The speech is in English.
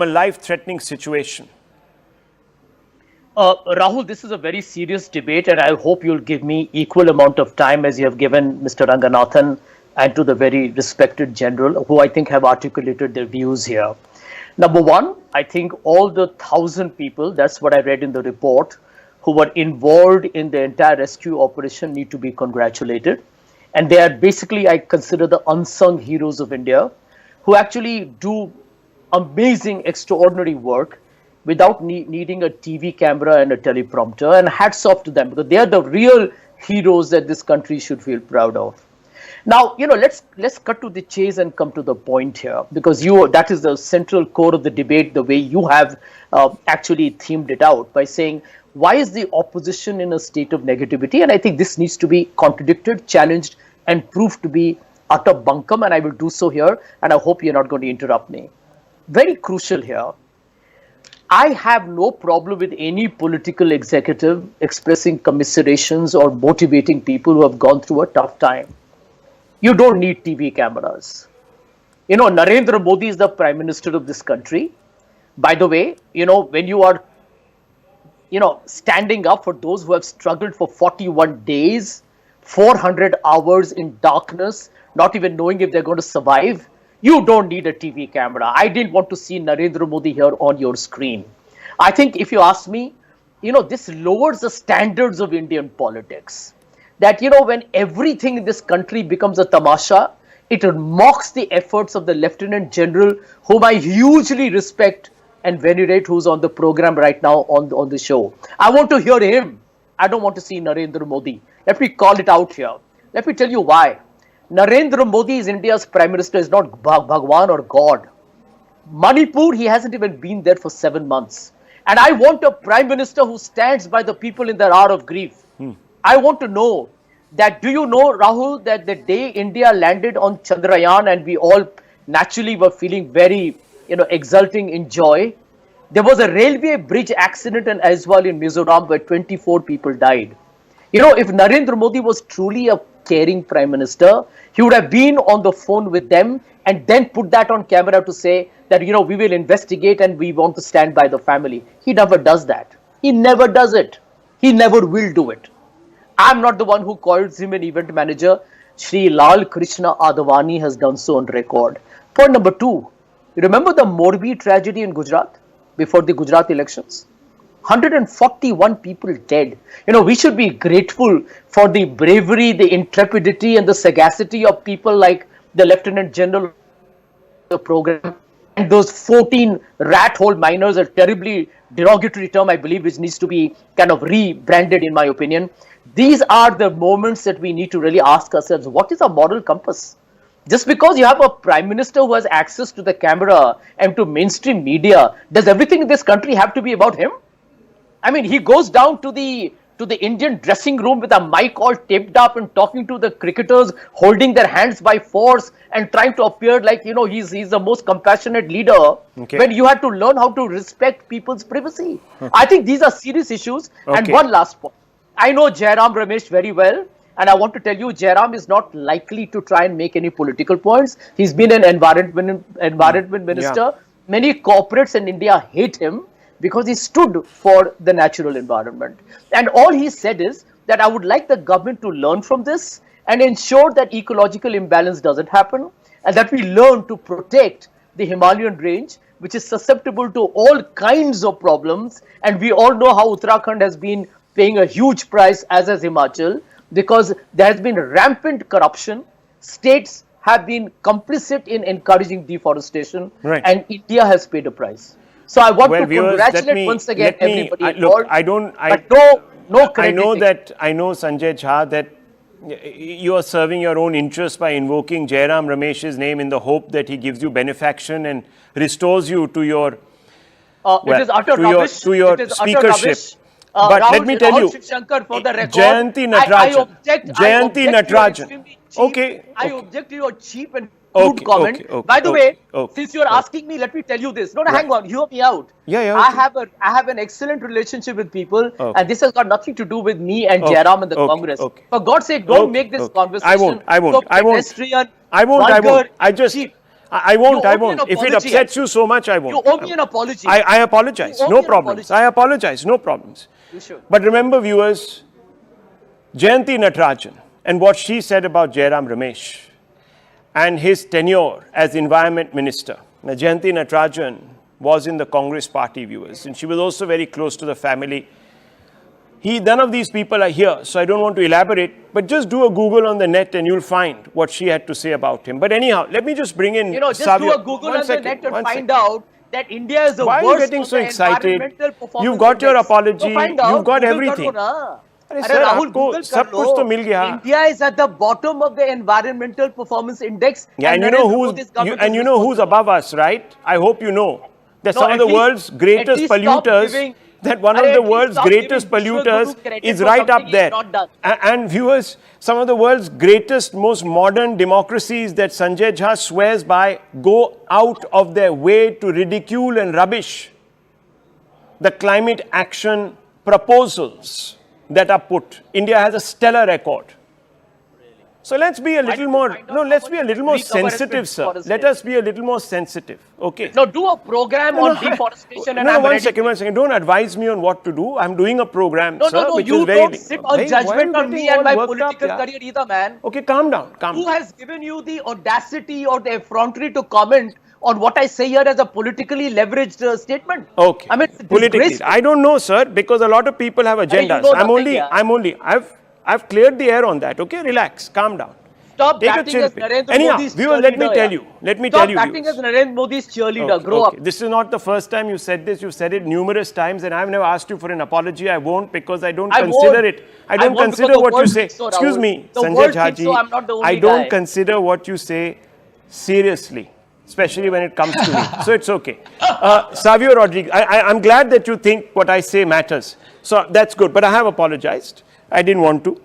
a life-threatening situation? Rahul, this is a very serious debate, and I hope you'll give me equal amount of time as you have given Mr. Ranganathan and to the very respected general, who I think have articulated their views here. Number one, I think all the 1,000 people, that's what I read in the report, who were involved in the entire rescue operation need to be congratulated. And they are basically, I consider, the unsung heroes of India, who actually do amazing, extraordinary work without needing a TV camera and a teleprompter. And hats off to them, because they are the real heroes that this country should feel proud of. Now, let's cut to the chase and come to the point here, because that is the central core of the debate, the way you have actually themed it out by saying, why is the opposition in a state of negativity? And I think this needs to be contradicted, challenged, and proved to be utter bunkum, and I will do so here, and I hope you're not going to interrupt me. Very crucial here. I have no problem with any political executive expressing commiserations or motivating people who have gone through a tough time. You don't need TV cameras. Narendra Modi is the Prime Minister of this country. By the way, when you are, standing up for those who have struggled for 41 days, 400 hours in darkness, not even knowing if they're going to survive, you don't need a TV camera. I didn't want to see Narendra Modi here on your screen. I think if you ask me, this lowers the standards of Indian politics. That, when everything in this country becomes a tamasha, it mocks the efforts of the Lieutenant General, whom I hugely respect and venerate, who's on the program right now on the show. I want to hear him. I don't want to see Narendra Modi. Let me call it out here. Let me tell you why. Narendra Modi is India's Prime Minister, is not Bhagwan or God. Manipur, he hasn't even been there for 7 months. And I want a Prime Minister who stands by the people in their hour of grief. I want to know that, do you know, Rahul, that the day India landed on Chandrayaan and we all naturally were feeling very, exulting in joy, there was a railway bridge accident in Aizawl in Mizoram where 24 people died. If Narendra Modi was truly a caring Prime Minister, he would have been on the phone with them and then put that on camera to say that, we will investigate and we want to stand by the family. He never does that. He never does it. He never will do it. I'm not the one who calls him an event manager. Shri Lal Krishna Advani has done so on record. Point number two, you remember the Morbi tragedy in Gujarat before the Gujarat elections? 141 people dead. We should be grateful for the bravery, the intrepidity, and the sagacity of people like the Lieutenant General of the program, and those 14 rat hole miners, a terribly derogatory term, I believe, which needs to be kind of rebranded, in my opinion. These are the moments that we need to really ask ourselves, what is our moral compass? Just because you have a Prime Minister who has access to the camera and to mainstream media, does everything in this country have to be about him? I mean, he goes down to the Indian dressing room with a mic all taped up and talking to the cricketers, holding their hands by force and trying to appear like, he's the most compassionate leader, when you have to learn how to respect people's privacy. I think these are serious issues. And one last point. I know Jairam Ramesh very well, and I want to tell you, Jairam is not likely to try and make any political points. He's been an environment minister. Yeah. Many corporates in India hate him because he stood for the natural environment. And all he said is that I would like the government to learn from this and ensure that ecological imbalance doesn't happen, and that we learn to protect the Himalayan range, which is susceptible to all kinds of problems. And we all know how Uttarakhand has been paying a huge price, as has Himachal, because there has been rampant corruption. States have been complicit in encouraging deforestation, and India has paid a price. So I want to congratulate once again everybody involved. I know Sanjay Jha, that you are serving your own interests by invoking Jairam Ramesh's name in the hope that he gives you benefaction and restores you to your it is utter rubbish. To your speakership. But Rahul, let me tell you, Rahul Shivshankar, for the record, Jayanti Natarajan. Okay. I object to your cheap and crude comment. By the way, since you are asking me, let me tell you this. No, hang on, hear me out. I have an excellent relationship with people, and this has got nothing to do with me and Jairam and the Congress. For God's sake, don't make this conversation I won't. I won't. You I owe me an won't. If it apology, upsets you so much, I won't. You owe me an apology. I apologize. You owe No me an problems. apology. I apologize. No problems. You should. But remember, viewers, Jayanti Natarajan and what she said about Jairam Ramesh and his tenure as Environment Minister. Now, Jayanti Natarajan was in the Congress party, viewers, and she was also very close to the family. None of these people are here, so I don't want to elaborate, but just do a Google on the net and you'll find what she had to say about him. But anyhow, let me just bring in Just Savio. do a Google on the net and find out that India is the Why are you worst getting on so the excited? environmental performance You've got your index. apology, So find out, you've got Google everything. करो ना. अरे अरे sir, Rahul, आपको Google सब कर कुछ लो. तो मिल गया. India is at the bottom of the environmental performance index. Yeah, and you know who's above us, right? I hope you know that No, some of at the least- world's greatest at least stop polluters, giving- that one of At the least world's stop greatest giving Vishwa polluters Guru credit is for right up something he's there. not done. And viewers, some of the world's greatest, most modern democracies that Sanjay Jha swears by go out of their way to ridicule and rubbish the climate action proposals that are put. India has a stellar record. So let's be a little more, let's be a little more sensitive, sir. Let us be a little more sensitive, okay? No, do a program on deforestation and I'm one ready. second. Don't advise me on what to do. I'm doing a program, sir, No, which you is very... don't sit on Why are judgment you on me getting and all my worked up, political yeah? career either, man. Okay, calm down. Who has given you the audacity or the effrontery to comment on what I say here as a politically leveraged statement? Okay. I mean, it's politically. disgraceful. I don't know, sir, because a lot of people have agendas. I've cleared the air on that, okay? Relax, calm down. Stop Take a batting chill as pill. Narendra Anyhow, Modi's viewers, cheerleader. let me tell you. Let me tell you. Stop batting as Narendra Modi's cheerleader. Grow up. This is not the first time you said this. You've said it numerous times, and I've never asked you for an apology. I won't because I don't consider it. I don't consider what you say. Excuse me, Sanjay Jha ji. I'm not the only I don't guy. consider what you say seriously, especially when it comes to me. So it's okay. Savio Rodriguez, I'm glad that you think what I say matters. So that's good. But I have apologized. I didn't want to.